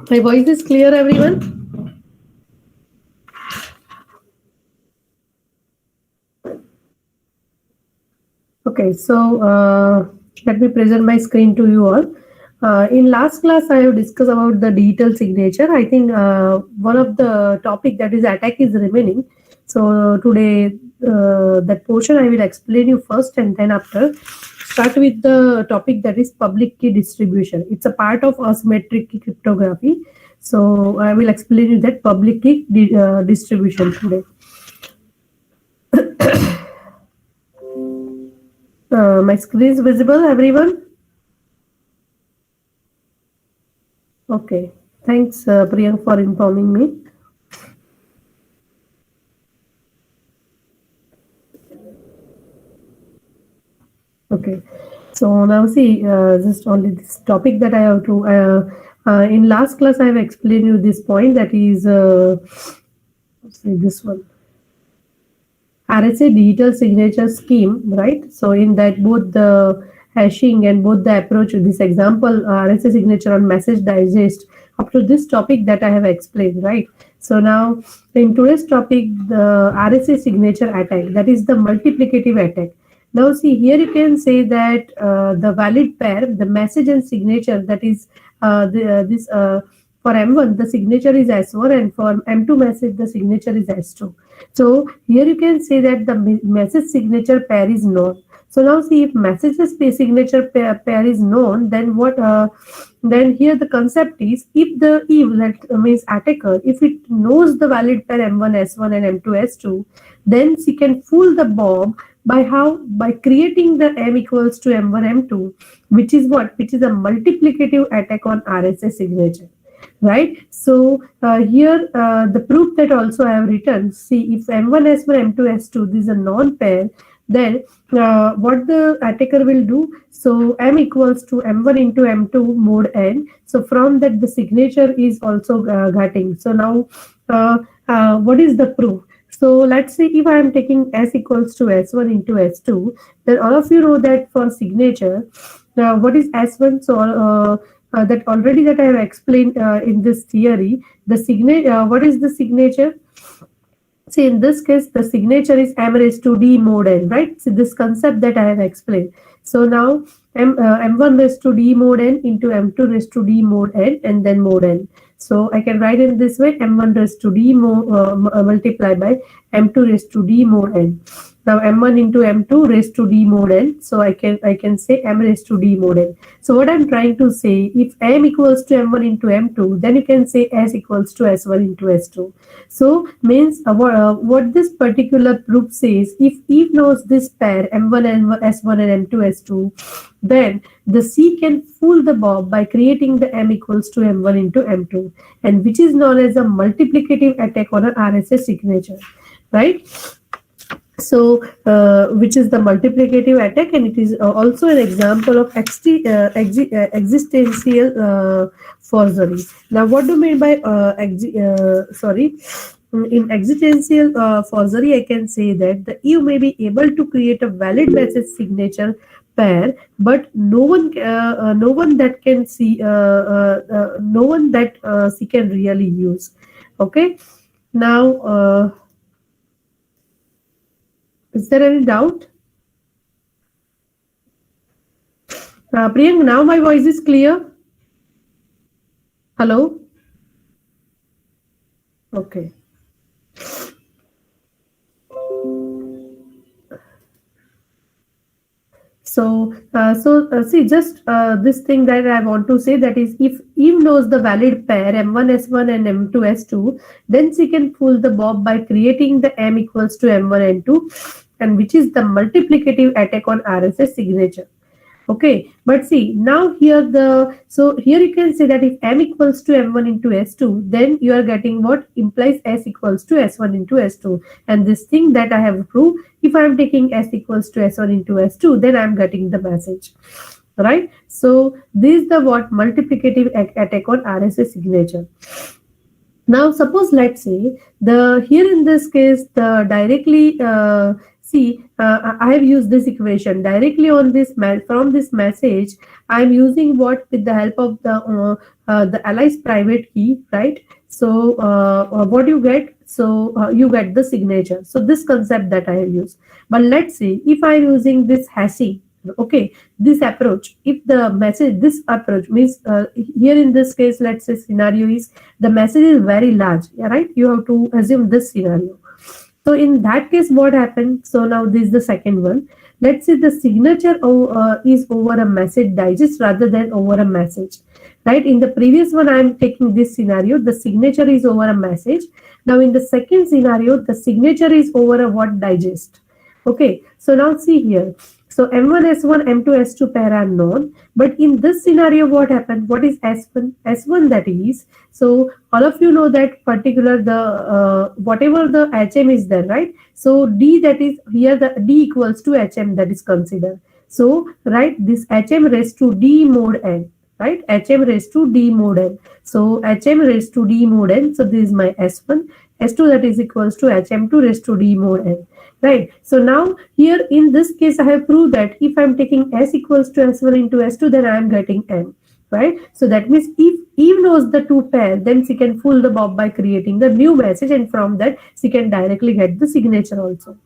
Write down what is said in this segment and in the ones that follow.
My voice is clear, everyone? Okay, so let me present my screen to you all. In last class, I have discussed about the digital signature. I think one of the topic that is attack is remaining. So today, that portion I will explain you first, and then after start with the topic that is public key distribution. It's a part of asymmetric key cryptography. So I will explain you that public key distribution today. My screen is visible, everyone? Okay. Thanks, Priyank, for informing me. Okay. So now see, just only this topic that I have to. In last class, I have explained you this point that is, say this one. RSA digital signature scheme, right? So in that both the hashing and both the approach, this example RSA signature on message digest up to this topic that I have explained, right? So now in today's topic, the RSA signature attack, that is the multiplicative attack. Now see here you can say that the valid pair, the message and signature, that is this for M1 the signature is S1 and for M2 message the signature is S2. So here you can say that the message signature pair is known. So now see if messages signature pair is known, then what? Then here the concept is if that means attacker, if it knows the valid pair M1 S1 and M2 S2, then she can fool the bomb by how? By creating the M equals to M1 M2, which is what? Which is a multiplicative attack on RSA signature, right? So here the proof that also I have written, see if M1 S1 M2 S2 this is a non-pair, then what the attacker will do, so M equals to M1 into M2 mod N, so from that the signature is also getting. So now what is the proof? So let's say if I am taking S equals to S1 into S2, then all of you know that for signature, what is S1? So that already that I have explained in this theory, the signature, what is the signature? See, in this case, the signature is M raised to D mod N, right? So this concept that I have explained. So now M1 raised to D mod N into M2 raised to D mod N and then mod N. So I can write in this way, M1 raised to D multiply by M2 raised to D mod N. Now M1 into M2 raised to D mod N. So I can say M raised to D mod N. So what I'm trying to say, if M equals to M1 into M2, then you can say S equals to S1 into S2. So means what this particular proof says, if Eve knows this pair M1 and S1 and M2 S2, then the C can fool the Bob by creating the M equals to M1 into M2, and which is known as a multiplicative attack on an RSA signature, right? So which is the multiplicative attack, and it is also an example of existential forgery. Now what do you mean by in existential forgery, I can say that you may be able to create a valid message signature pair, but no one that can see no one that she can really use. Okay, now is there any doubt? Priyank, now my voice is clear. Hello. Okay. So, see, just this thing that I want to say, that is, if Eve knows the valid pair M1 S1 and M2 S2, then she can fool the Bob by creating the M equals to M1 N2, and which is the multiplicative attack on RSA signature. Okay, but see now here here you can say that if M equals to M1 into S2, then you are getting what implies S equals to S1 into S2, and this thing that I have proved, if I am taking S equals to S1 into S2, then I am getting the message, right? So this is the what multiplicative attack on RSA signature. Now suppose let's say here in this case the directly See, I have used this equation directly on this from this message. I am using what with the help of the alias private key, right? So what you get? So you get the signature. So this concept that I have used. But let's see if I am using this hashing. Okay, this approach. If the message, this approach means here in this case, let's say scenario is the message is very large. Yeah, right? You have to assume this scenario. So in that case, what happened? So now this is the second one. Let's say the signature is over a message digest rather than over a message, right? In the previous one, I am taking this scenario. The signature is over a message. Now in the second scenario, the signature is over a what digest. Okay. So now see here. So M1, S1, M2, S2 pair are known. But in this scenario, what happened? What is S1? S1 that is. So all of you know that particular the whatever the HM is there, right? So D that is here the D equals to HM that is considered. So right this HM raised to D mod N, right? HM raised to D mod N. So HM raised to D mod N. So this is my S1. S2 that is equals to HM2 raised to D mod N. Right. So now here in this case, I have proved that if I'm taking S equals to S1 into S2, then I am getting M. Right. So that means if Eve knows the two pair, then she can fool the Bob by creating the new message, and from that she can directly get the signature also.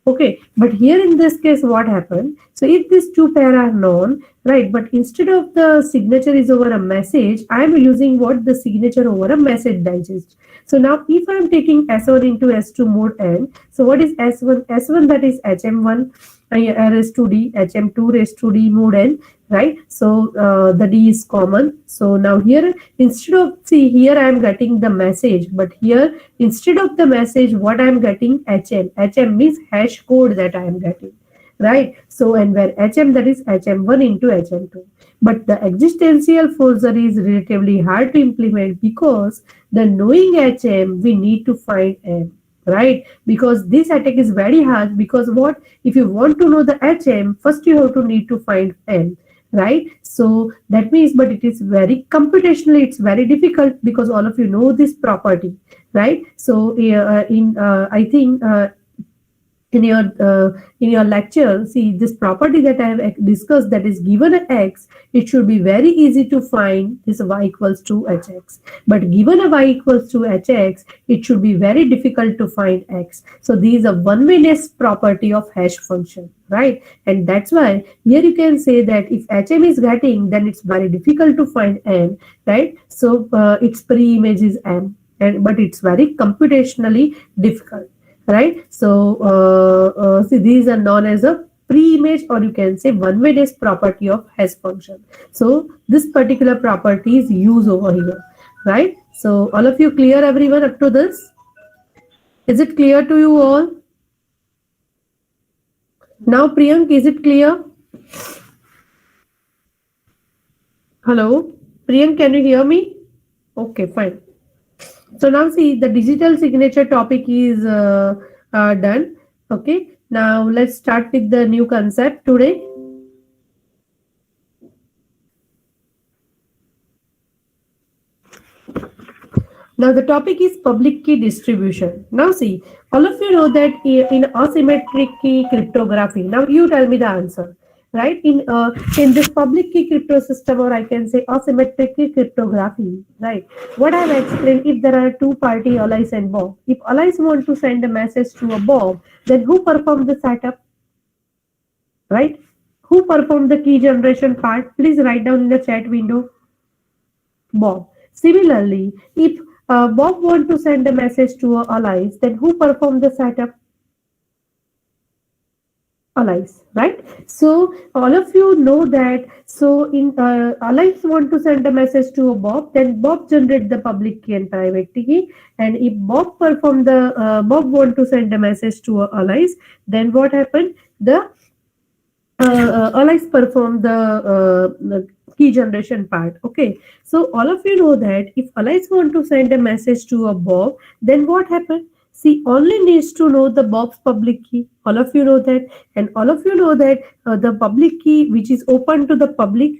Okay, but here in this case, what happened? So if these two pair are known, right, but instead of the signature is over a message, I am using what the signature over a message digest. So now if I am taking S1 into S2 mode N, so what is S1? S1 that is HM1 raised to D, HM2 raised to D mode N, right? So the D is common. So now here, instead of, see here I am getting the message, but here instead of the message, what I am getting HM. HM means hash code that I am getting, right? So and where HM that is HM1 into HM2. But the existential forgery is relatively hard to implement because the knowing HM, we need to find M, right? Because this attack is very hard because what? If you want to know the HM, first you have to need to find M, right? So that means, but it is very computationally, it's very difficult because all of you know this property, right? So I think in your lecture, see this property that I have discussed, that is given a x, it should be very easy to find this y equals to hx, but given a y equals to hx, it should be very difficult to find x. So this is a one-wayness property of hash function, right? And that's why here you can say that if hm is getting, then it's very difficult to find m, right? So its pre-image is m, and but it's very computationally difficult, right? So see, these are known as a pre-image, or you can say one-wayness property of hash function. So this particular property is used over here, right? So all of you clear, everyone, up to this? Is it clear to you all? Now Priyank, is it clear? Hello Priyank, can you hear me? Okay, fine. So now see, the digital signature topic is done. Okay, now let's start with the new concept today. Now the topic is public key distribution. Now see, all of you know that in asymmetric key cryptography, now you tell me the answer. Right, in this public key crypto system, or I can say asymmetric key cryptography, right, what I have explained, if there are two party Alice and Bob, if Alice want to send a message to a Bob, then who performed the setup, right? Who performed the key generation part? Please write down in the chat window. Bob. Similarly, if Bob want to send a message to Alice, then who performed the setup? Alice, right? So all of you know that. So in Alice want to send a message to a Bob, then Bob generate the public key and private key. And if Bob perform the Bob want to send a message to Alice, then what happened? The Alice perform the key generation part. Okay, so all of you know that if Alice want to send a message to a Bob, then what happened? She only needs to know the Bob's public key. All of you know that, and all of you know that the public key which is open to the public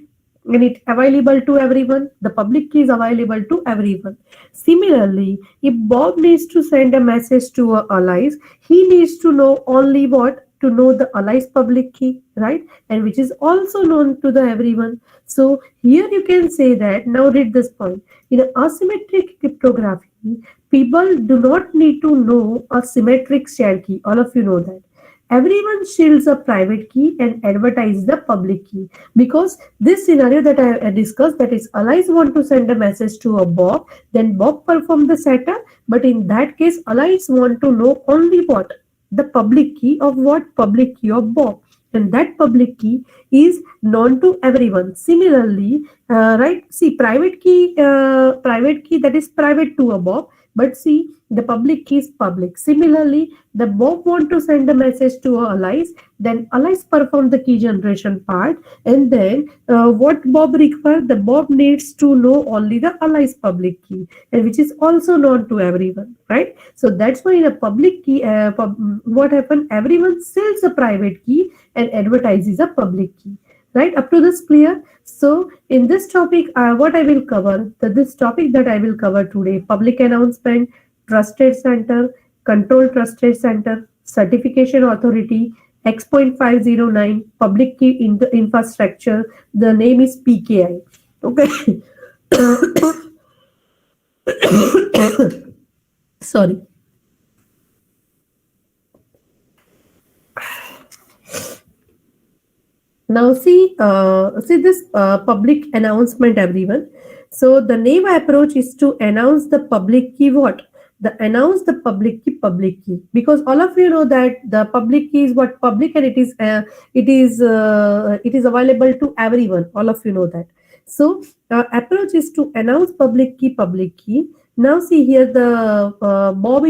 and it available to everyone. The public key is available to everyone. Similarly, if Bob needs to send a message to Alice, he needs to know only what? to know the ally's public key, right? And which is also known to the everyone. So here you can say that, now read this point. In asymmetric cryptography, people do not need to know a symmetric shared key. All of you know that. Everyone shields a private key and advertises the public key, because this scenario that I discussed, that is allies want to send a message to a Bob, then Bob perform the setup, but in that case allies want to know only what, the public key of what, public key of Bob, and that public key is known to everyone. Similarly, right, see, private key, that is private to a Bob, but see, the public key is public. Similarly, the Bob want to send a message to allies, then allies perform the key generation part, and then what Bob requires, the Bob needs to know only the allies public key, and which is also known to everyone, right? So that's why in a public key, what happened, everyone sells a private key and advertises a public key, right? Up to this clear? So in this topic, what I will cover, this topic that I will cover today: public announcement, trusted center, control trusted center, certification authority, X.509, public key in the infrastructure. The name is PKI. Okay. Sorry. Now see this public announcement, everyone. So the name approach is to announce the public key what? The announce the public key, because all of you know that the public key is what, public, and it is available to everyone. All of you know that. So approach is to announce public key. Now see here, the Bob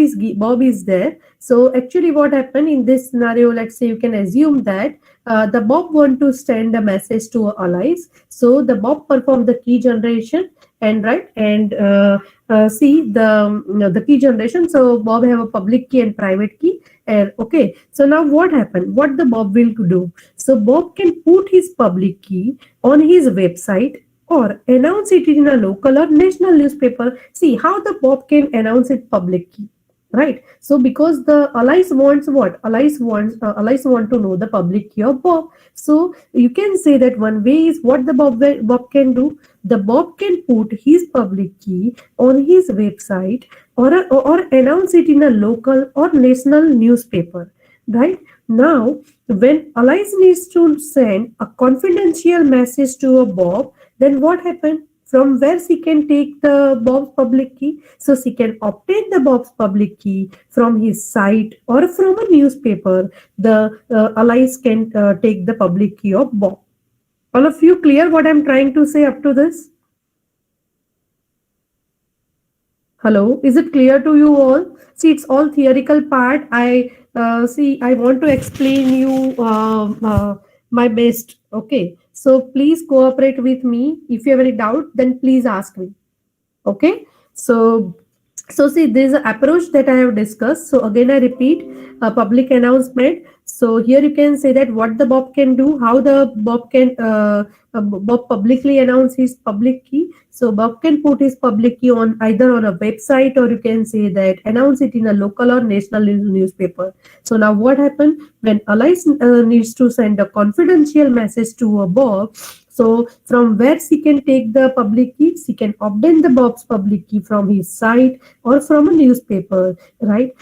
is there. So actually what happened in this scenario, let's say you can assume that the Bob want to send a message to allies. So the Bob perform the key generation, and right, and see the key generation. So Bob have a public key and private key, and okay. So now what happened? What the Bob will do? So Bob can put his public key on his website or announce it in a local or national newspaper. See how the Bob can announce it public key, right? So because the allies wants what, allies want to know the public key of Bob. So you can say that one way is what the Bob can do. The Bob can put his public key on his website, or announce it in a local or national newspaper, right? Now when allies needs to send a confidential message to a Bob, then what happened? From where she can take the Bob's public key? So she can obtain the Bob's public key from his site or from a newspaper. The allies can take the public key of Bob. All of you clear what I'm trying to say up to this? Hello, is it clear to you all? See, it's all theoretical part. I want to explain you my best. Okay, so please cooperate with me. If you have any doubt, then please ask me. Okay, so see, this approach that I have discussed. So again, I repeat, a public announcement. So here you can say that what the Bob can do, how the Bob can Bob publicly announce his public key. So Bob can put his public key on either on a website, or you can say that announce it in a local or national newspaper. So now what happened when allies needs to send a confidential message to a Bob? So from where she can take the public key? She can obtain the Bob's public key from his site or from a newspaper, right?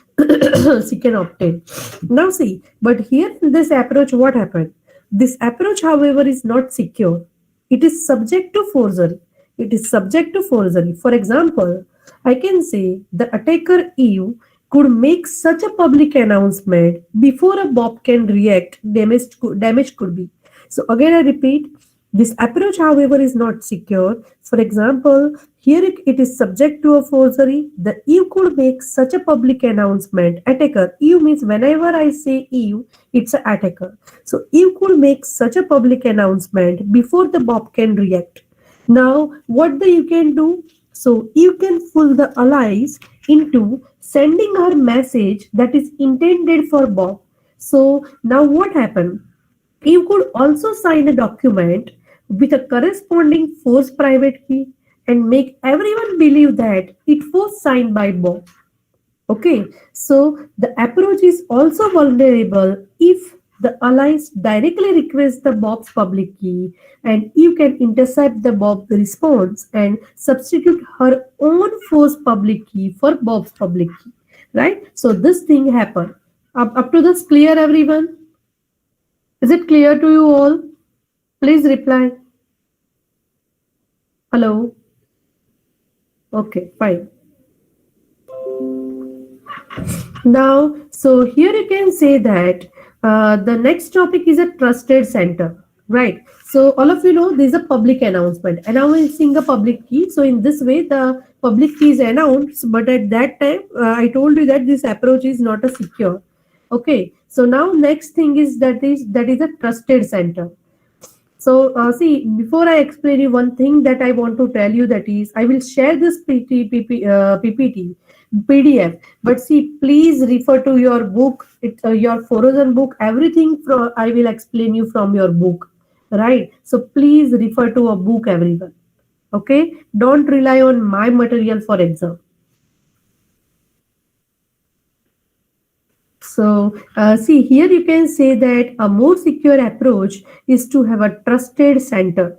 She can obtain. Now see, but here in this approach, what happened? This approach, however, is not secure. It is subject to forgery. It is subject to forgery. For example, I can say the attacker Eve could make such a public announcement before a Bob can react. Damage could be. So again, I repeat, this approach, however, is not secure. For example, here it is subject to a forgery. The Eve could make such a public announcement. Attacker. Eve means whenever I say Eve, it's an attacker. So Eve could make such a public announcement before the Bob can react. Now, what the Eve can do? So Eve can fool the allies into sending her message that is intended for Bob. So now what happened? You could also sign a document with a corresponding forced private key and make everyone believe that it was signed by Bob. Okay, so the approach is also vulnerable if the allies directly request the Bob's public key, and you can intercept the Bob's response and substitute her own forced public key for Bob's public key. Right? So this thing happened. Up to this clear, everyone? Is it clear to you all? Please reply. Hello. Okay, fine. Now, so here you can say that the next topic is a trusted center, right? So all of you know this is a public announcement, announcing a public key. So in this way, the public key is announced, but at that time, I told you that this approach is not a secure. Okay, so now next thing is that is a trusted center. So, see, before I explain you one thing that I want to tell you that is, I will share this PPT, PDF. But see, please refer to your book, your Frozen book, everything from, I will explain you from your book, right? So please refer to a book, everyone. Okay? Don't rely on my material for exam. So, see, here you can say that a more secure approach is to have a trusted center.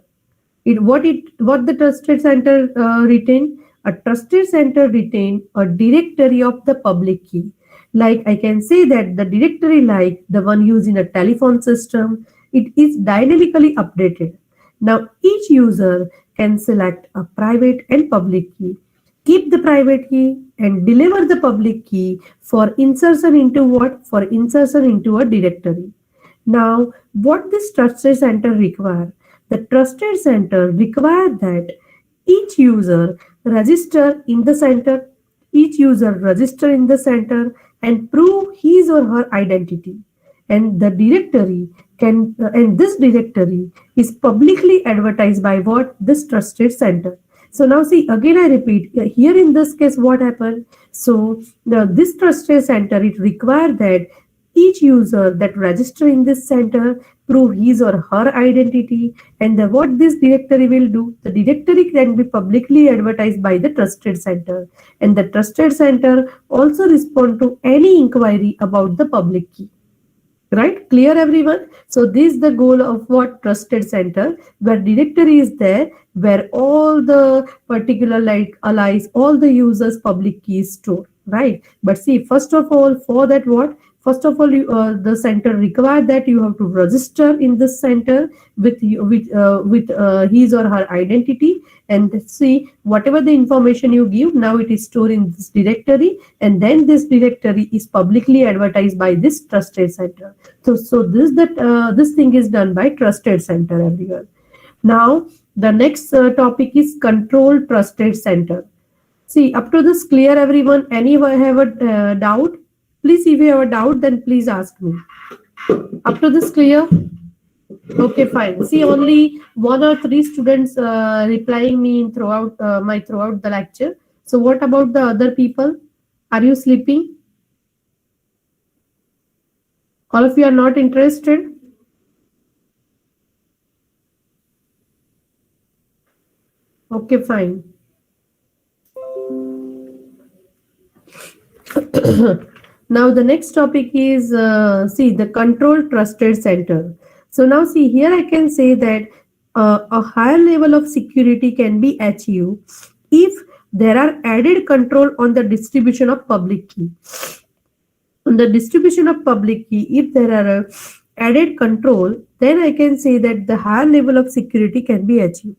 What the trusted center retain? A trusted center retain a directory of the public key. Like I can say that the directory, like the one used in a telephone system, it is dynamically updated. Now each user can select a private and public key, keep the private key and deliver the public key for insertion into what? For insertion into a directory. Now, what this trusted center require? The trusted center require that each user register in the center, each user register in the center and prove his or her identity. And the directory and this directory is publicly advertised by what? This trusted center. So now see, again I repeat, here in this case what happened? So this trusted center, it required that each user that register in this center prove his or her identity, and what this directory will do, the directory can be publicly advertised by the trusted center, and the trusted center also respond to any inquiry about the public key. Right? Clear, everyone? So this is the goal of what? Trusted center, where directory is there, where all the particular like allies, all the users public key is stored, right? But see, first of all, for that what? First of all, the center require that you have to register in this center with his or her identity, and see whatever the information you give, now it is stored in this directory, and then this directory is publicly advertised by this trusted center. So this thing is done by trusted center, everyone. Now the next topic is control trusted center. See, up to this clear, everyone? Anyone have a doubt? Please, if you have a doubt, then please ask me. Up to this clear? Okay, fine. See, only one or three students replying me in throughout the lecture. So what about the other people? Are you sleeping? All of you are not interested? Okay, fine. Now the next topic is see, the control trusted center. So now see, here I can say that a higher level of security can be achieved if there are added control on the distribution of public key. On the distribution of public key, if there are added control, then I can say that the higher level of security can be achieved.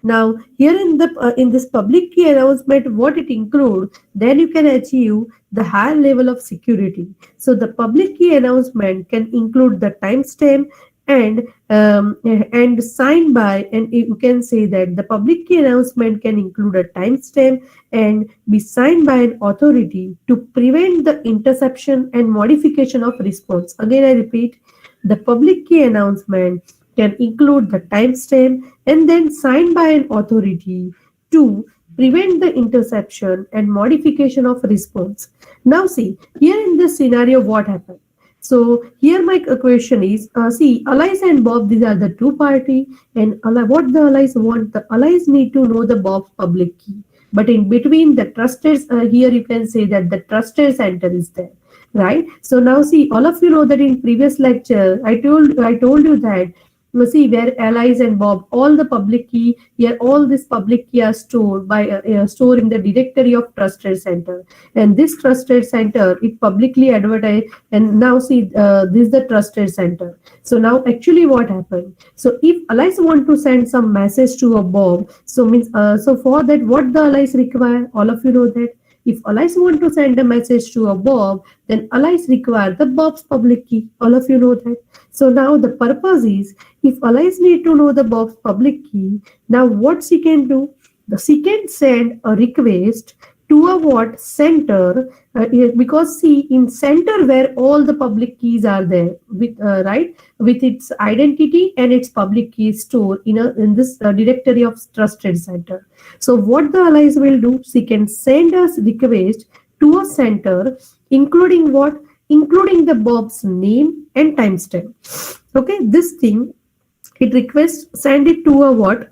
Now, here in this public key announcement, what it includes, then you can achieve the higher level of security. So the public key announcement can include the timestamp and signed by, and you can say that the public key announcement can include a timestamp and be signed by an authority to prevent the interception and modification of response. Again, I repeat, the public key announcement can include the timestamp and then signed by an authority to prevent the interception and modification of response. Now see, here in this scenario, what happened? So here my question is, see, allies and Bob, these are the two party, and what the allies want, the allies need to know the Bob's public key. but in between the trusted, here you can say that the trusted center is there, right? So now see, all of you know that in previous lecture I told you that, you see, where allies and bob, all the public key here, all this public key are stored by stored in the directory of trusted center, and this trusted center it publicly advertise. And now see, this is the trusted center. So now actually what happened, so if allies want to send some message to a bob, so means so for that what the allies require, all of you know that if allies want to send a message to a bob, then allies require the bob's public key, all of you know that. So now the purpose is, if allies need to know the bob's public key, now what she can do, she can send a request to a what center, because see, in center where all the public keys are there with right, with its identity and its public key stored in this directory of trusted center. So what the allies will do, she can send us request to a center, including what, including the bob's name and timestamp. Okay, this thing, it requests send it to a what,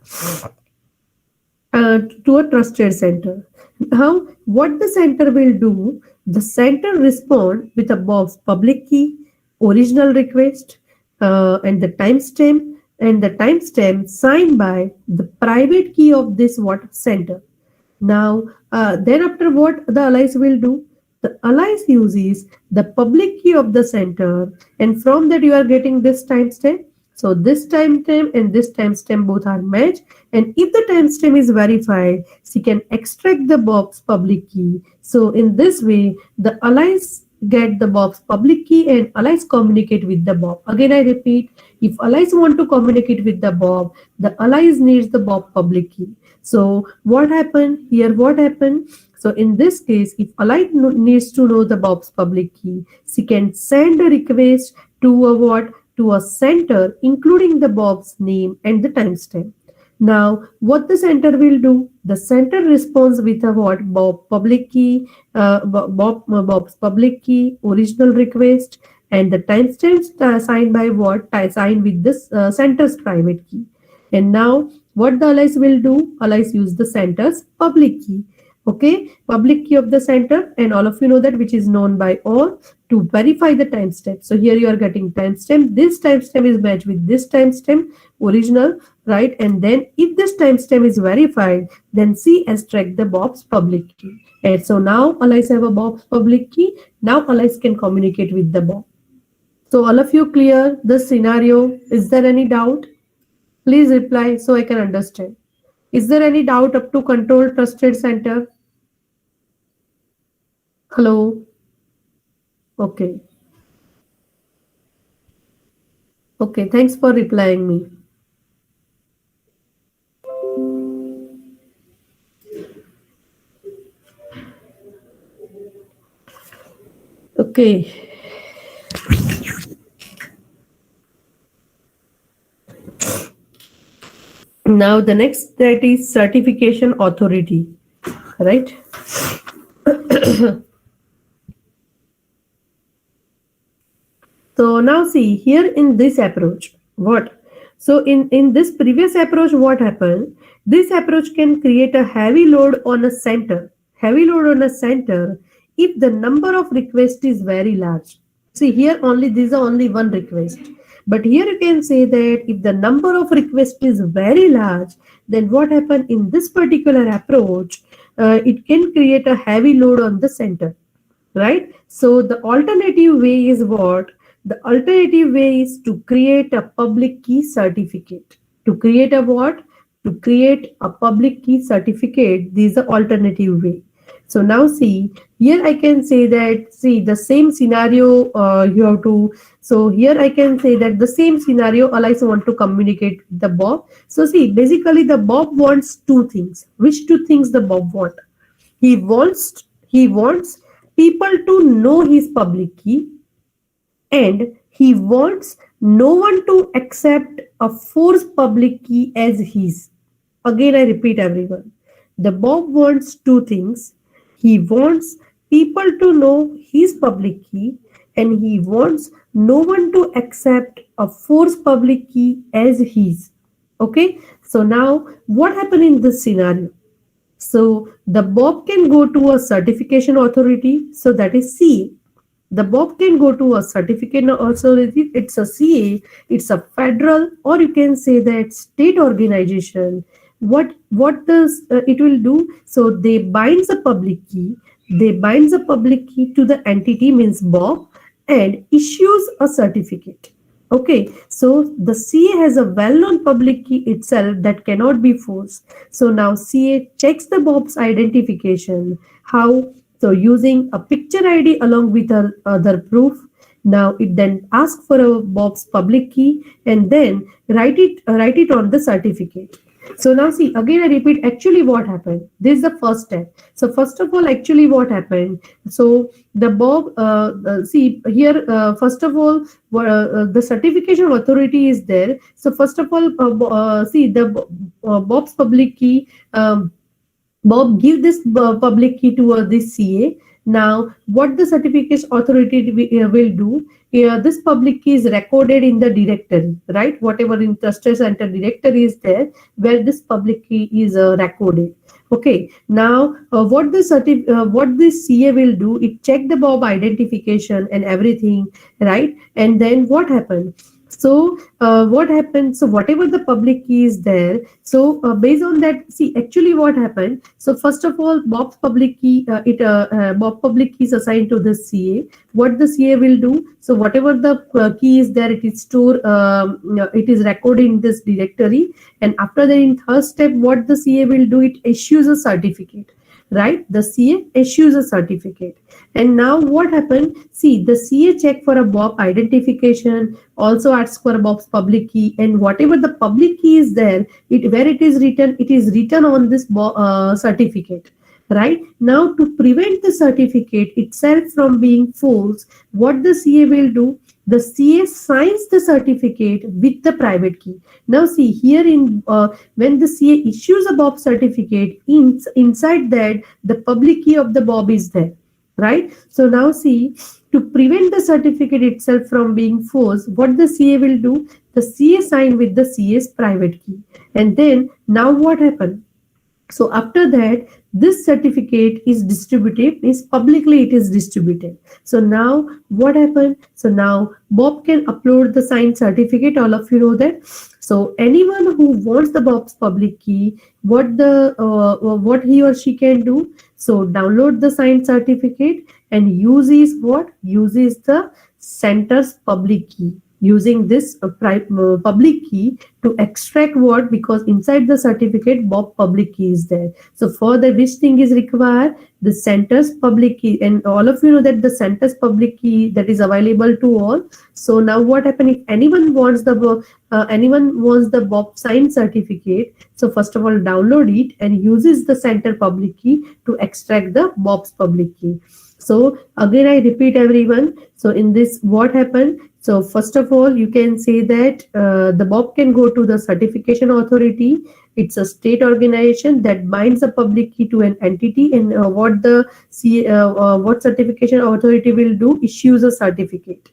to a trusted center. Now, what the center will do, the center respond with a box public key, original request, and the timestamp signed by the private key of this what center. Now, then after what the allies will do, the allies uses the public key of the center, and from that you are getting this timestamp. So this timestamp and this timestamp both are matched, and if the timestamp is verified, she can extract the Bob's public key. So in this way, the allies get the Bob's public key and allies communicate with the Bob. Again, I repeat, if allies want to communicate with the Bob, the allies needs the Bob public key. So what happened here? What happened? So in this case, if ally needs to know the Bob's public key, she can send a request to a what? To a center, including the Bob's name and the timestamp. Now, what the center will do? The center responds with a what? Bob public key, Bob's public key, original request, and the timestamp signed by what? Signed with this center's private key. And now, what the allies will do? Allies use the center's public key. Okay, public key of the center, and all of you know that, which is known by all, to verify the timestamp. So here you are getting timestamp. This timestamp is matched with this timestamp, original, right? And then if this timestamp is verified, then C extract the Bob's public key. And so now allies have a Bob's public key. Now allies can communicate with the Bob. So all of you clear this scenario? Is there any doubt? Please reply so I can understand. Is there any doubt up to control trusted center? Hello? Okay. Okay, thanks for replying me. Okay. Now the next, that is certification authority, right? So now see here in this approach, what? So in this previous approach, what happened? This approach can create a heavy load on a center. Heavy load on a center if the number of requests is very large. See here only, these are only one request. But here you can say that if the number of requests is very large, then what happened in this particular approach? It can create a heavy load on the center, right? So the alternative way is what? The alternative way is to create a public key certificate. To create a what? To create a public key certificate. This is the alternative way. So now see, here I can say that, see, the same scenario you have to, so here I can say that the same scenario, allies want to communicate with the Bob. So see, basically the Bob wants two things. Which two things the Bob want? He wants people to know his public key, and he wants no one to accept a forced public key as his. Again, I repeat everyone. The Bob wants two things. He wants people to know his public key, and he wants no one to accept a forced public key as his. Okay, so now what happened in this scenario? So the Bob can go to a certification authority, so that is CA. The Bob can go to a certificate authority, it's a CA, it's a federal, or you can say that state organization. What does it will do? So they binds a public key, they binds a public key to the entity, means Bob, and issues a certificate. Okay, so the CA has a well-known public key itself that cannot be forced. So now CA checks the Bob's identification. How? So using a picture ID along with other proof. Now it then asks for a Bob's public key and then write it on the certificate. So now see, again I repeat, actually what happened. This is the first step. So first of all, actually what happened. So the Bob, see here, first of all, the certification authority is there. So first of all, see the Bob's public key. Bob give this public key to this CA. Now, what the certification authority will do? This public key is recorded in the directory, right? Whatever in trusted center directory is there, where this public key is recorded. Okay. Now, what this CA will do? It check the Bob identification and everything, right? And then what happened? So what happened? So whatever the public key is there, so based on that, see actually what happened. So first of all, Bob's public key, Bob public key is assigned to the CA. What the CA will do? So whatever the key is there, it is stored, it is recorded in this directory. And after that, in third step, what the CA will do? It issues a certificate, right? The CA issues a certificate. And now what happened? See, the CA check for a Bob identification, also asks for a Bob's public key, and whatever the public key is there, where it is written on this certificate. Right now, to prevent the certificate itself from being false, what the CA will do? The CA signs the certificate with the private key. Now, see here in when the CA issues a Bob certificate, inside that the public key of the Bob is there, right? So now see, to prevent the certificate itself from being forced, what the CA will do? The CA sign with the CA's private key, and then now what happened? So after that, this certificate is distributed, is publicly it is distributed. So now what happened? So now Bob can upload the signed certificate. All of you know that. So anyone who wants the Bob's public key, what he or she can do? So download the signed certificate and uses what? Uses the center's public key. Using this public key to extract what? Because inside the certificate Bob public key is there. So for the which thing is required? The center's public key, and all of you know that the center's public key that is available to all. So now what happens if anyone wants the Bob signed certificate? So first of all, download it and uses the center public key to extract the Bob's public key. So again I repeat everyone. So in this what happened? So first of all, you can say that the Bob can go to the certification authority. It's a state organization that binds a public key to an entity, and what certification authority will do? Issues a certificate.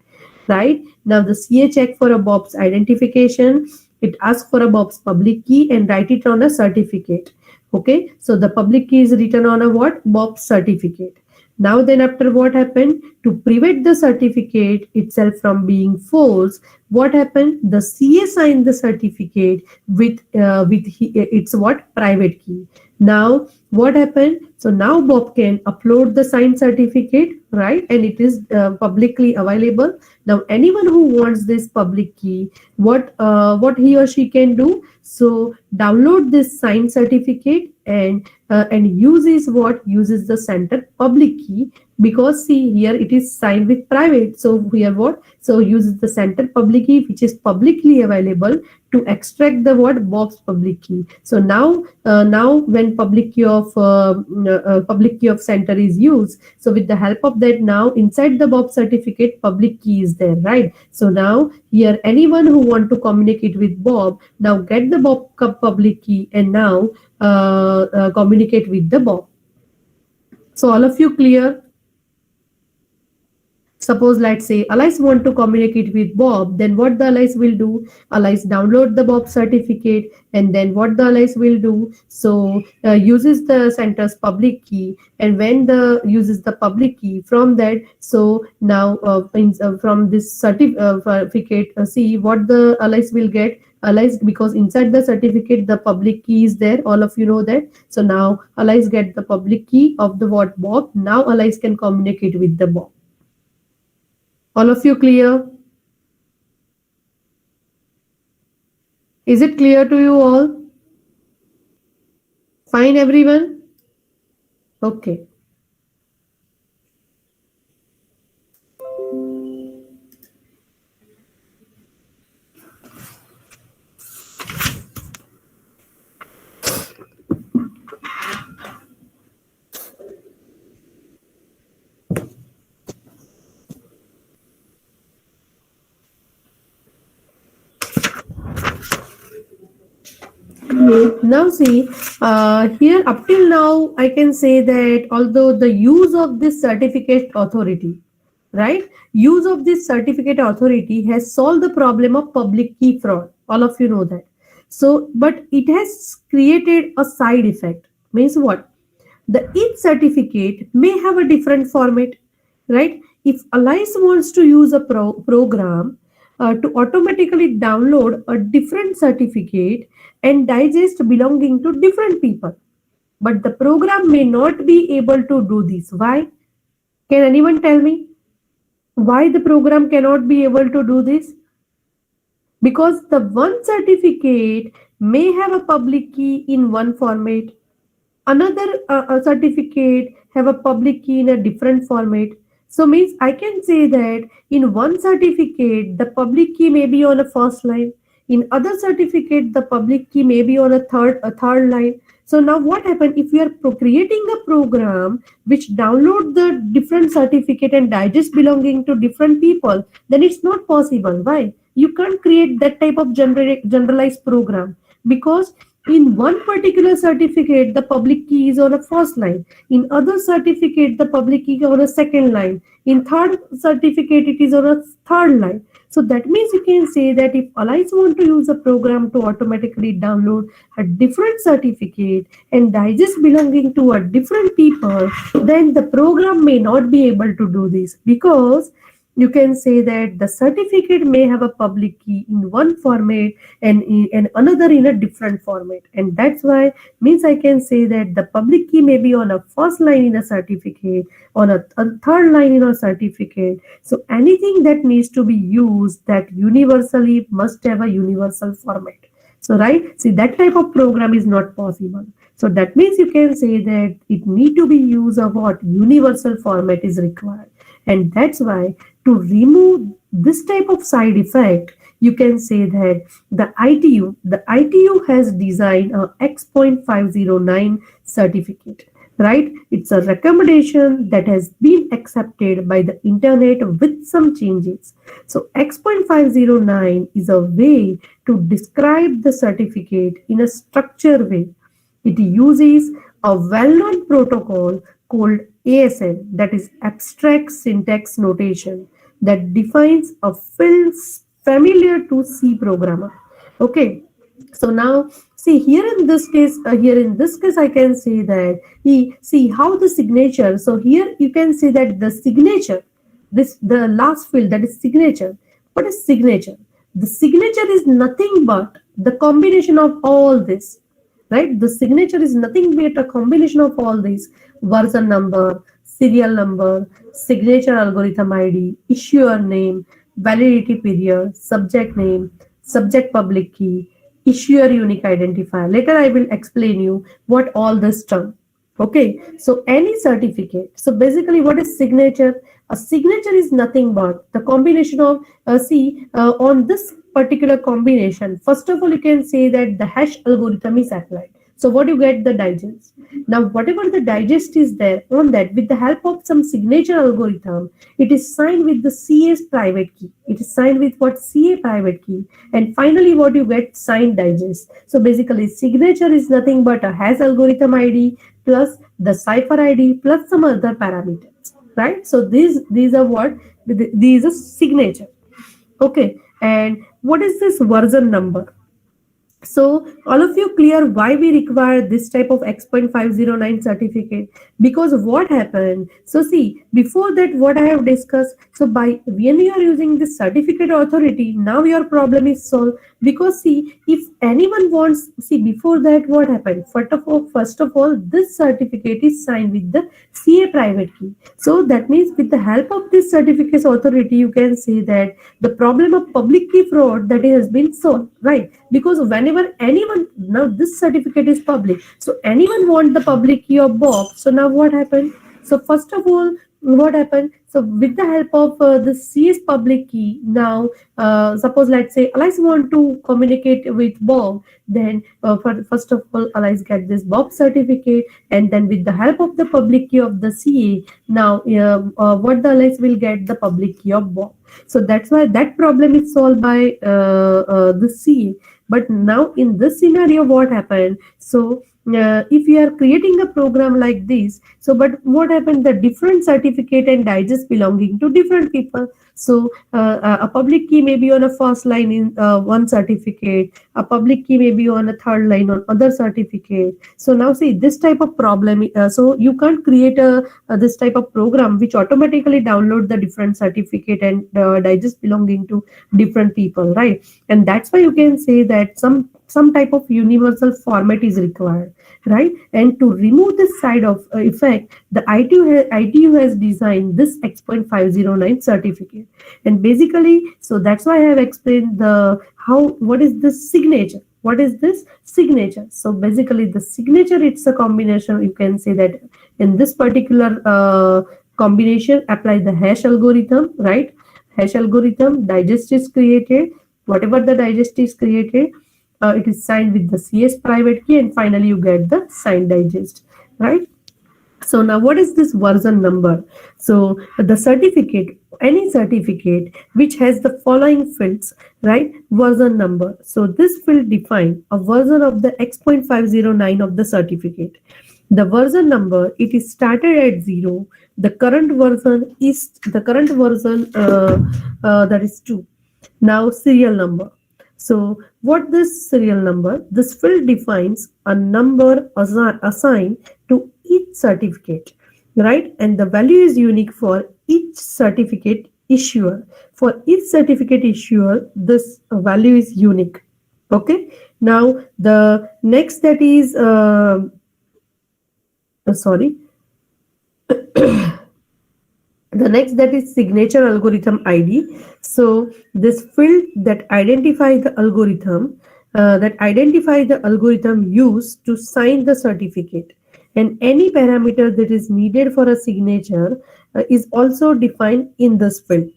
Right now, the CA check for a Bob's identification. It asks for a Bob's public key and write it on a certificate. Okay, so the public key is written on a what? Bob's certificate. Now then after what happened? To prevent the certificate itself from being false, what happened? The CA signed the certificate with its what? Private key. Now what happened? So now Bob can upload the signed certificate, right? And it is publicly available. Now anyone who wants this public key, what he or she can do? So download this signed certificate and uses the center public key, because see here it is signed with private. So here what? So uses the center public key which is publicly available to extract the what? Bob's public key. So now when public key of center is used, so with the help of that, now inside the Bob certificate public key is there, right? So now here anyone who want to communicate with Bob, now get the Bob public key and now communicate with the Bob. So all of you clear? Suppose, let's say Alice want to communicate with Bob, then what the Alice will do? Alice download the Bob certificate, and then what the Alice will do? So uses the center's public key, and when the uses the public key from that, so now from this certificate, see what the Alice will get. Alice, because inside the certificate the public key is there, all of you know that. So now Alice get the public key of the what Bob. Now Alice can communicate with the Bob. All of you clear? Is it clear to you all? Fine, everyone? Okay. Now see, here up till now, I can say that although the use of this certificate authority, right, use of this certificate authority has solved the problem of public key fraud. All of you know that. So, but it has created a side effect. Means what? The each certificate may have a different format, right? If Alice wants to use a program to automatically download a different certificate and digest belonging to different people, but the program may not be able to do this. Why? Can anyone tell me why the program cannot be able to do this? Because the one certificate may have a public key in one format, another certificate have a public key in a different format. So means I can say that in one certificate the public key may be on a first line, in other certificate the public key may be on a third line. So now what happen if we are creating a program which download the different certificate and digest belonging to different people, then it's not possible. Why? You can't create that type of generalized program, because in one particular certificate the public key is on a first line, in other certificate the public key is on a second line, in third certificate it is on a third line. So that means you can say that if Alice want to use a program to automatically download a different certificate and digest belonging to a different people, then the program may not be able to do this, because you can say that the certificate may have a public key in one format and another in a different format, and that's why means I can say that the public key may be on a first line in a certificate, on a third line in a certificate. So anything that needs to be used, that universally must have a universal format. So right, see, that type of program is not possible. So that means you can say that it need to be used of what universal format is required. And that's why to remove this type of side effect, you can say that the ITU has designed a X.509 certificate, right? It's a recommendation that has been accepted by the internet with some changes. So X.509 is a way to describe the certificate in a structured way. It uses a well-known protocol called ASN, that is Abstract Syntax Notation, that defines a field familiar to C programmer. Okay, so now see here in this case I can say that see how the signature. So here you can see that the signature, this the last field, that is signature. What is signature? The signature is nothing but the combination of all this, right? The signature is nothing but a combination of all these: version number, serial number, signature algorithm ID, issuer name, validity period, subject name, subject public key, issuer unique identifier. Later I will explain you what all this term. Okay, so any certificate. So basically what is signature? A signature is nothing but the combination of on this particular combination. First of all, you can say that the hash algorithm is applied. So what you get? The digest. Now whatever the digest is there on that, with the help of some signature algorithm, it is signed with the CA's private key. It is signed with what? CA private key. And finally what you get? Signed digest. So basically signature is nothing but a hash algorithm ID plus the cipher ID plus some other parameters. right? So these are what, these are signature. Okay, and what is this version number? So all of you clear why we require this type of X.509 certificate? Because what happened? So see, before that, what I have discussed. So by when you are using this certificate authority, now your problem is solved. Because see, if anyone wants, see before that, what happened? First of all, this certificate is signed with the CA private key. So that means with the help of this certificate authority, you can say that the problem of public key fraud that has been solved, right? Because whenever anyone, now this certificate is public, so anyone want the public key of Bob. So now what happened? So first of all, what happened? So with the help of the CS public key, now suppose let's say Alice want to communicate with Bob, then first of all Alice get this Bob certificate, and then with the help of the public key of the CA, now what the Alice will get the public key of Bob. So that's why that problem is solved by the CA. But now in this scenario, what happened? So if you are creating a program like this, so but what happened? The different certificate and digest belonging to different people. So a public key may be on a first line in one certificate, a public key may be on a third line on other certificate. So now see this type of problem. So you can't create a this type of program which automatically download the different certificate and digest belonging to different people, right? And that's why you can say that some type of universal format is required, right? And to remove this side of effect, the ITU has designed this X.509 certificate. And basically, so that's why I have explained the how, what is this signature? What is this signature? So basically the signature, it's a combination. You can say that in this particular combination, apply the hash algorithm, right? Hash algorithm, digest is created. Whatever the digest is created, it is signed with the CS private key, and finally you get the signed digest, right? So now what is this version number? So the certificate, any certificate which has the following fields, right? Version number. So this field define a version of the X.509 of the certificate. The version number, it is started at 0. The current version is that is 2. Now serial number. So what this serial number? This field defines a number assigned to each certificate, right? And the value is unique for each certificate issuer. For each certificate issuer, this value is unique. Okay. Now the next that is sorry. The next that is signature algorithm ID. So this field that identify the algorithm used to sign the certificate, and any parameter that is needed for a signature is also defined in this field.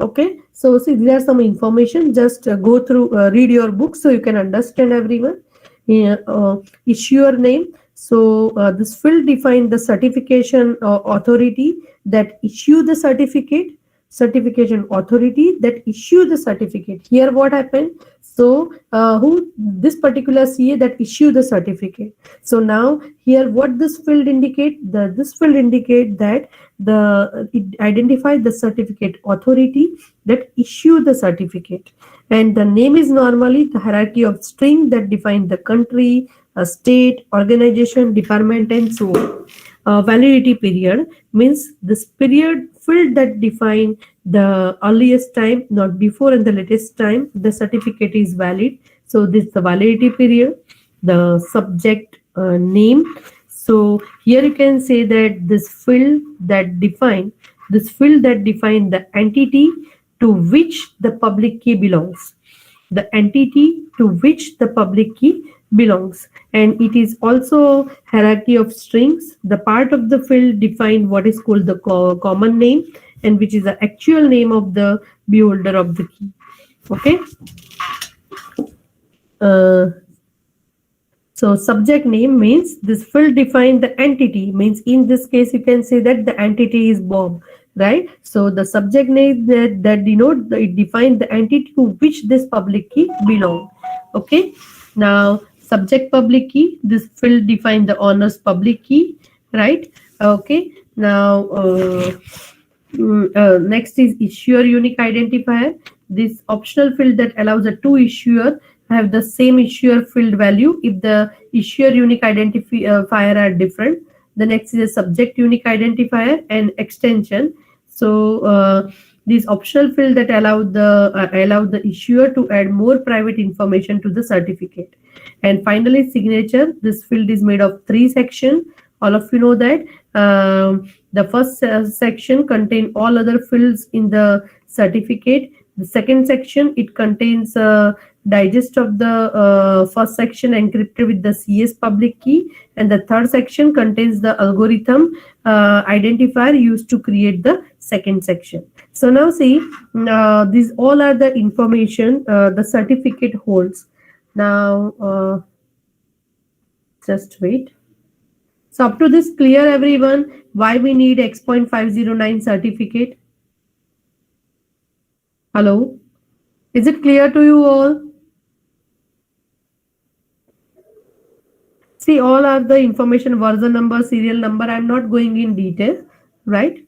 Okay, so see, there are some information. Just go through, read your book so you can understand everyone. Issuer name. So this field define the certification authority that issue the certificate, certification authority that issue the certificate. Here what happened? So who, this particular CA that issue the certificate. So now here what this field indicate? This field indicate that it identify the certificate authority that issue the certificate, and the name is normally the hierarchy of string that define the country, a state, organization, department, and so on. Validity period means this period field that define the earliest time, not before, and the latest time the certificate is valid. So this is the validity period. The subject name. So here you can say that this field that define the entity to which the public key belongs. The entity to which the public key belongs, and it is also hierarchy of strings. The part of the field define what is called the common name, and which is the actual name of the beholder of the key. Okay. So subject name means this field define the entity, means in this case you can say that the entity is Bob, right? So the subject name that denote it define the entity to which this public key belong. Okay. Now subject public key, this field define the owner's public key, right? Okay. Now, next is issuer unique identifier. This optional field that allows a two issuer have the same issuer field value if the issuer unique identifier are different. The next is a subject unique identifier and extension. So this optional field that allow the issuer to add more private information to the certificate. And finally, signature. This field is made of three sections. All of you know that. The first section contain all other fields in the certificate. The second section, it contains a digest of the first section encrypted with the CS public key, and the third section contains the algorithm identifier used to create the second section. So now see, these all are the information the certificate holds. Now, just wait. So up to this, clear everyone, why we need X.509 certificate? Hello? Is it clear to you all? See, all are the information, version number, serial number. I'm not going in detail, right?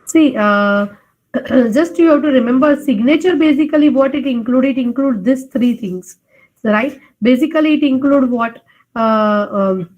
See, just you have to remember signature basically what it include these three things, right? Basically it include what? Finally,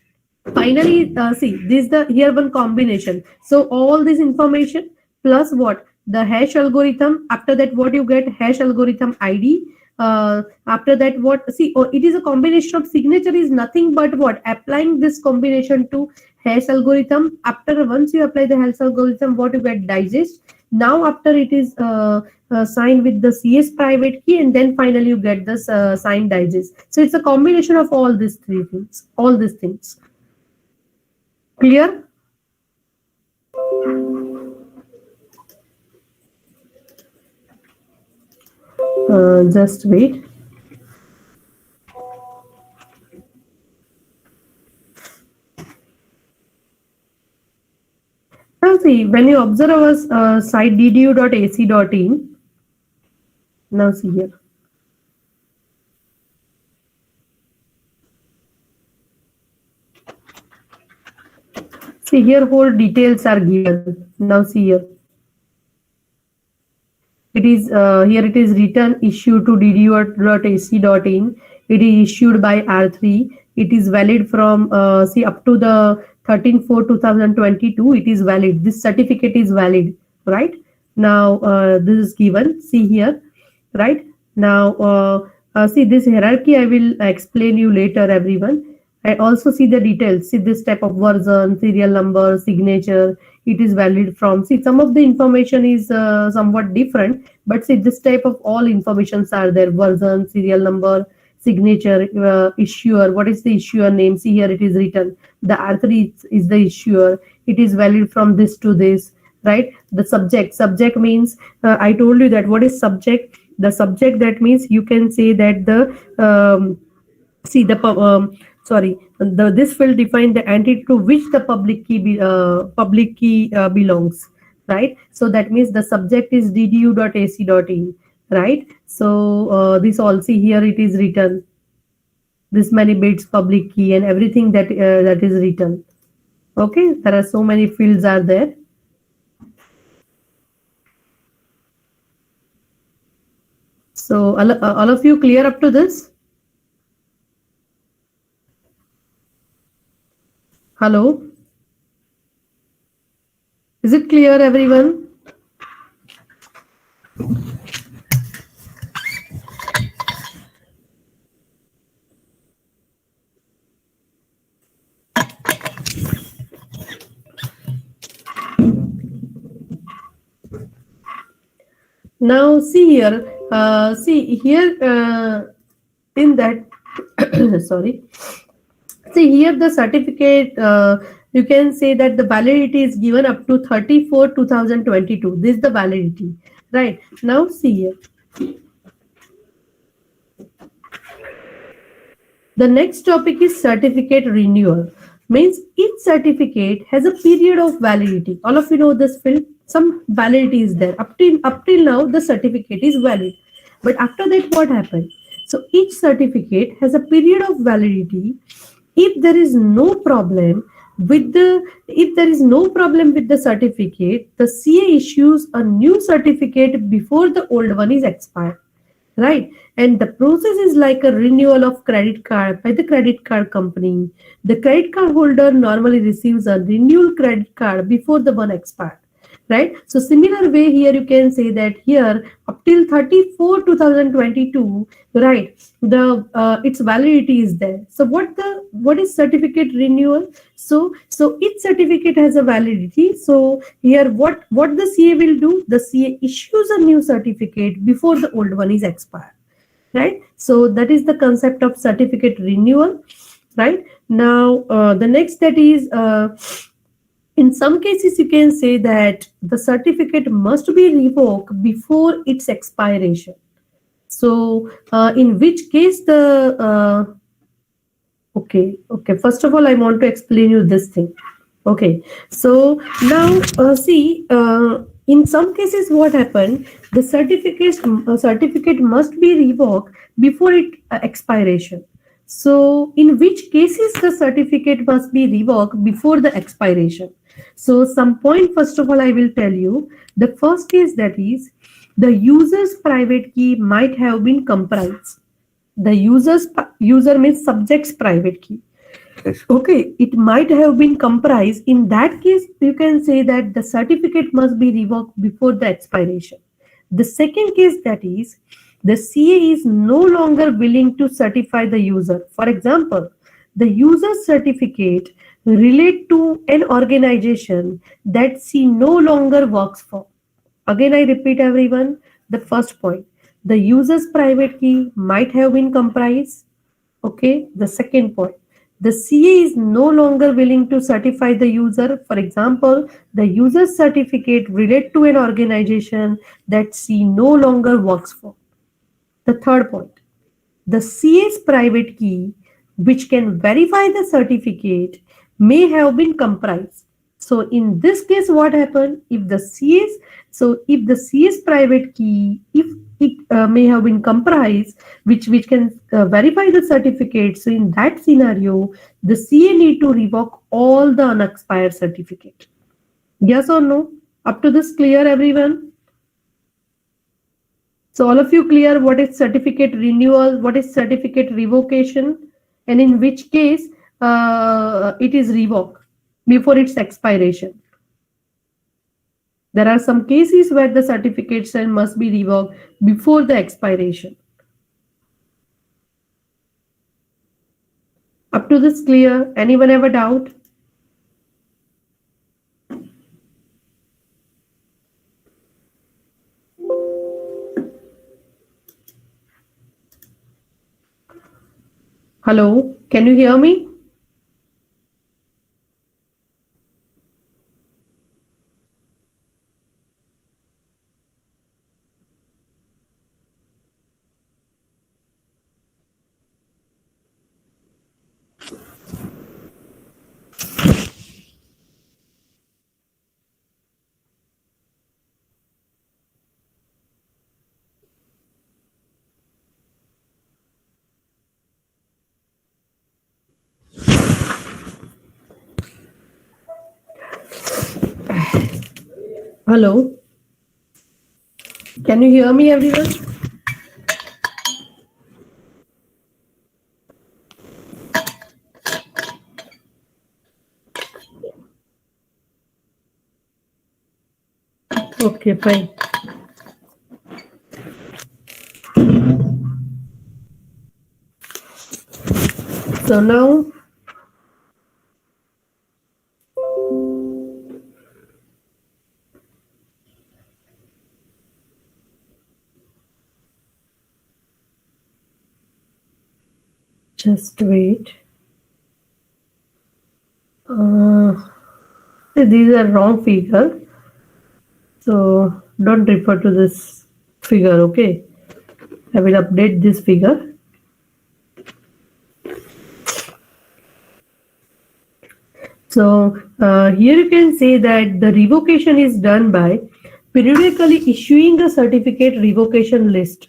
see this the here one combination. So all this information plus what? The hash algorithm. After that, what you get? Hash algorithm ID. After that, what? See, oh, it is a combination of signature is nothing but what? Applying this combination to hash algorithm. After once you apply the hash algorithm, what you get? Digest. Now after it is signed with the CS private key, and then finally you get this signed digest. So it's a combination of all these three things. All these things. Clear? Just wait. Now see, when you observe our site ddu.ac.in, now see here. See here, whole details are given. Now see here. It is here. It is written issue to ddu.ac.in. It is issued by R3. It is valid from see up to the 13/4/2022. It is valid. This certificate is valid, right? Now this is given. See here, right? Now see this hierarchy. I will explain you later, everyone. I also see the details. See this type of version, serial number, signature. It is valid from. See some of the information is somewhat different, but see this type of all informations are there. Version, serial number, signature, issuer. What is the issuer name? See here it is written. The R3 is the issuer. It is valid from this to this, right? The subject. Subject means I told you that what is subject. The subject that means you can say that the see the sorry, this will define the entity to which the public key belongs, right? So that means the subject is ddu.ac.in, right? So this all, see here it is written this many bits public key and everything that that is written. Okay, there are so many fields are there. So all of you clear up to this? Hello? Is it clear, everyone? Now see here, in that, sorry. See here the certificate, you can say that the validity is given up to 34/2022. This is the validity, right? Now see here. The next topic is certificate renewal. Means each certificate has a period of validity. All of you know this field, some validity is there. Up till now, the certificate is valid. But after that, what happened? So each certificate has a period of validity. If there is no problem with the if there is no problem with the certificate, the CA issues a new certificate before the old one is expired, right? And the process is like a renewal of credit card by the credit card company. The credit card holder normally receives a renewal credit card before the one expired, right? So similar way here you can say that here up till 34 2022, right, the its validity is there. So what is certificate renewal? So each certificate has a validity. So here what the CA will do, the CA issues a new certificate before the old one is expired, right? So that is the concept of certificate renewal. Right now, the next that is, in some cases you can say that the certificate must be revoked before its expiration. So in which case the okay, first of all I want to explain you this thing. Okay, so now see, in some cases what happened, the certificate must be revoked before it expiration. So in which cases the certificate must be revoked before the expiration? So some point, first of all I will tell you. The first case, that is, the user's private key might have been compromised. The user means subject's private key. Okay, it might have been compromised. In that case, you can say that the certificate must be revoked before the expiration. The second case, that is, the CA is no longer willing to certify the user. For example, the user's certificate relate to an organization that she no longer works for. Again, I repeat everyone, the first point, the user's private key might have been compromised. Okay, the second point, the CA is no longer willing to certify the user. For example, the user's certificate relate to an organization that she no longer works for. The third point, the CA's private key, which can verify the certificate, may have been compromised. So in this case, what happened? If the CA's private key, if it may have been compromised, which can verify the certificate. So in that scenario, the CA need to revoke all the unexpired certificate. Yes or no? Up to this clear, everyone? So all of you clear what is certificate renewal, what is certificate revocation, and in which case it is revoked before its expiration. There are some cases where the certificates must be revoked before the expiration. Up to this clear? Anyone have a doubt? Hello, can you hear me? Hello, can you hear me, everyone? Okay, fine. So now, just wait. These are wrong figure, so don't refer to this figure. Okay, I will update this figure. So Here you can say that the revocation is done by periodically issuing a certificate revocation list.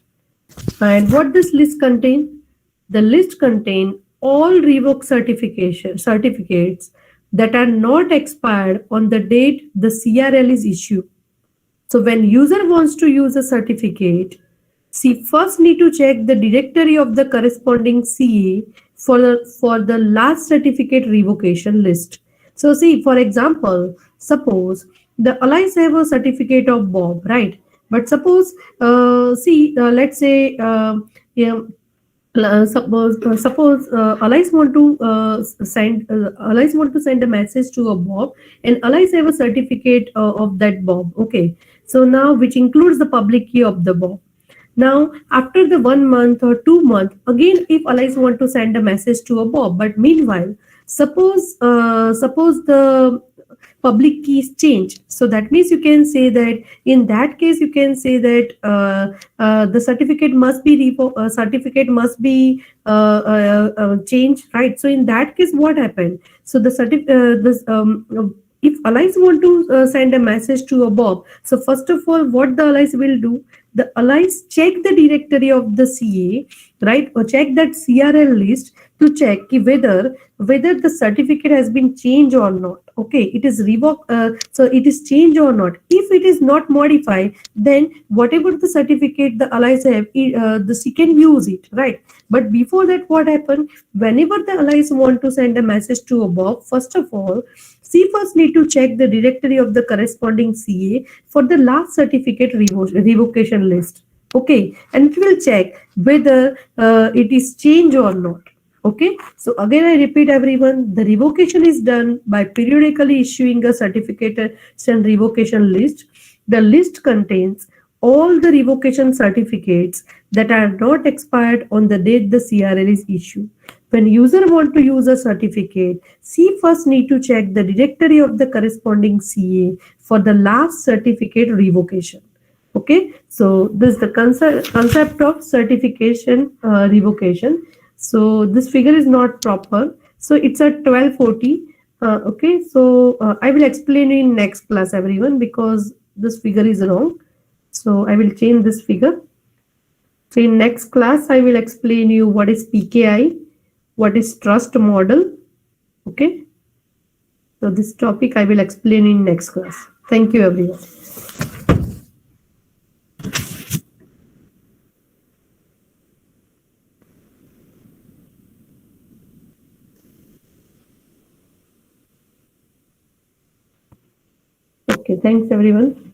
And what this list contain? The list contain all revoked certificates that are not expired on the date the CRL is issued. So when user wants to use a certificate, she first need to check the directory of the corresponding CA for the last certificate revocation list. So see, for example, suppose the allies have a certificate of Bob, right? But suppose, let's say, yeah, suppose allies want to send a message to a Bob, and allies have a certificate of that Bob. Okay, so now which includes the public key of the Bob. Now, after the 1 month or 2 month, again, if allies want to send a message to a Bob, but meanwhile, suppose the public keys change. So that means you can say that in that case, you can say that the certificate must be changed, right? So in that case, what happened? So the this if allies want to send a message to a Bob, so first of all, what the allies will do? The allies check the directory of the CA, right, or check that CRL list to check whether the certificate has been changed or not. Okay, it is revoked, so it is changed or not. If it is not modified, then whatever the certificate the allies have, the C can use it, right? But before that, what happened? Whenever the allies want to send a message to a Bob, first of all, C first need to check the directory of the corresponding CA for the last certificate revocation list. Okay, and it will check whether it is changed or not. Okay, so again I repeat everyone, the revocation is done by periodically issuing a certificate and revocation list. The list contains all the revocation certificates that are not expired on the date the CRL is issued. When user want to use a certificate, C first need to check the directory of the corresponding CA for the last certificate revocation. Okay, so this is the concept of certification revocation. So this figure is not proper, so it's at 1240. Okay, so I will explain in next class everyone, because this figure is wrong, so I will change this figure. So in next class I will explain you what is PKI, what is trust model. Okay, so this topic I will explain in next class. Thank you everyone. Okay, thanks everyone.